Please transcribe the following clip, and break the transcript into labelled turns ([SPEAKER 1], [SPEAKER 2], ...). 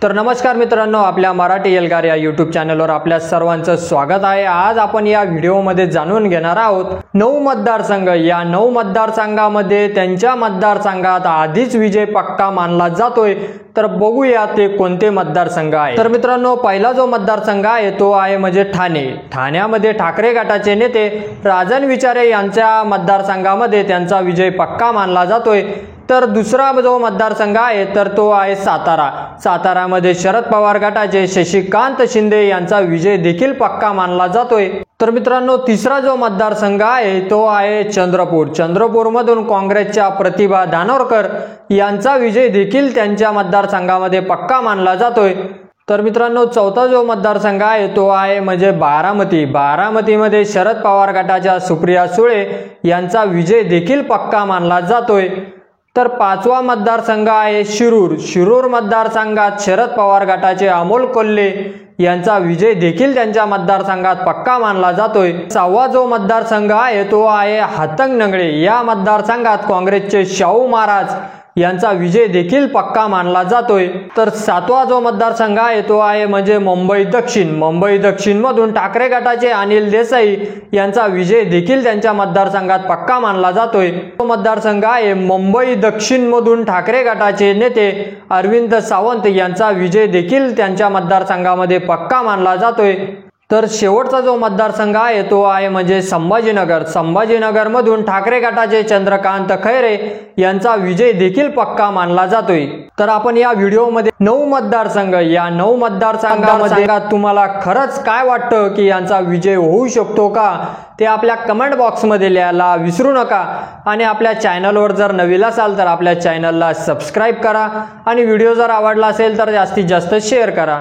[SPEAKER 1] तर नमस्कार मित्रांनो, आपल्या मराठी एल्गार या यूट्यूब चॅनलवर आपल्या सर्वांचं स्वागत आहे। आज आपण या व्हिडिओमध्ये जाणून घेणार आहोत 9 मतदारसंघ। या 9 मतदारसंघामध्ये त्यांच्या मतदारसंघात आधीच विजय पक्का मानला जातोय। तर बघूया ते कोणते मतदारसंघ आहे। तर मित्रांनो, पहिला जो मतदारसंघ आहे तो आहे म्हणजे ठाणे। ठाण्यामध्ये ठाकरे गटाचे नेते राजन विचारे यांच्या मतदारसंघामध्ये त्यांचा विजय पक्का मानला जातोय। तर दुसरा जो मतदारसंघ आहे तर तो आहे सातारा। सातारामध्ये शरद पवार गटाचे शशिकांत शिंदे यांचा विजय देखील पक्का मानला जातोय। तर मित्रांनो, तिसरा जो मतदारसंघ आहे तो आहे चंद्रपूर। चंद्रपूरमधून काँग्रेसच्या प्रतिभा दानोरकर यांचा विजय देखील त्यांच्या मतदारसंघामध्ये पक्का मानला जातोय। तर मित्रांनो, चौथा जो मतदारसंघ आहे तो आहे म्हणजे बारामती। बारामतीमध्ये शरद पवार गटाच्या सुप्रिया सुळे यांचा विजय देखील पक्का मानला जातोय। तर पाचवा मतदारसंघ आहे शिरूर। शिरूर मतदारसंघात शरद पवार गटाचे अमोल कोल्हे यांचा विजय देखील त्यांच्या मतदारसंघात पक्का मानला जातोय। सहावा जो मतदारसंघ आहे तो आहे हातकणंगले। या मतदारसंघात काँग्रेसचे शाहू महाराज यांचा विजय देखील पक्का मानला जातोय। तर सातवा जो मतदारसंघ आहे तो आहे म्हणजे मुंबई दक्षिण। मुंबई दक्षिण मधून ठाकरे गटाचे अनिल देसाई यांचा विजय देखील त्यांच्या मतदारसंघात पक्का मानला जातोय। तो मतदारसंघ आहे मुंबई दक्षिण मधून ठाकरे गटाचे नेते अरविंद सावंत यांचा विजय देखील त्यांच्या मतदारसंघामध्ये पक्का मानला जातोय। तर शेवटचा जो मतदारसंघ आहे तो आहे म्हणजे संभाजीनगर। संभाजीनगर मधून ठाकरे गटाचे चंद्रकांत खैरे यांचा विजय देखील पक्का मानला जातोय। तर आपण या व्हिडिओमध्ये 9 मतदारसंघ, या 9 मतदारसंघामध्ये तुम्हाला खरंच काय वाटतं की यांचा विजय होऊ शकतो का, ते आपल्या कमेंट बॉक्समध्ये लिहायला विसरू नका। आणि आपल्या चॅनलवर जर नवीन असाल तर आपल्या चॅनलला सबस्क्राईब करा आणि व्हिडिओ जर आवडला असेल तर जास्तीत जास्त शेअर करा।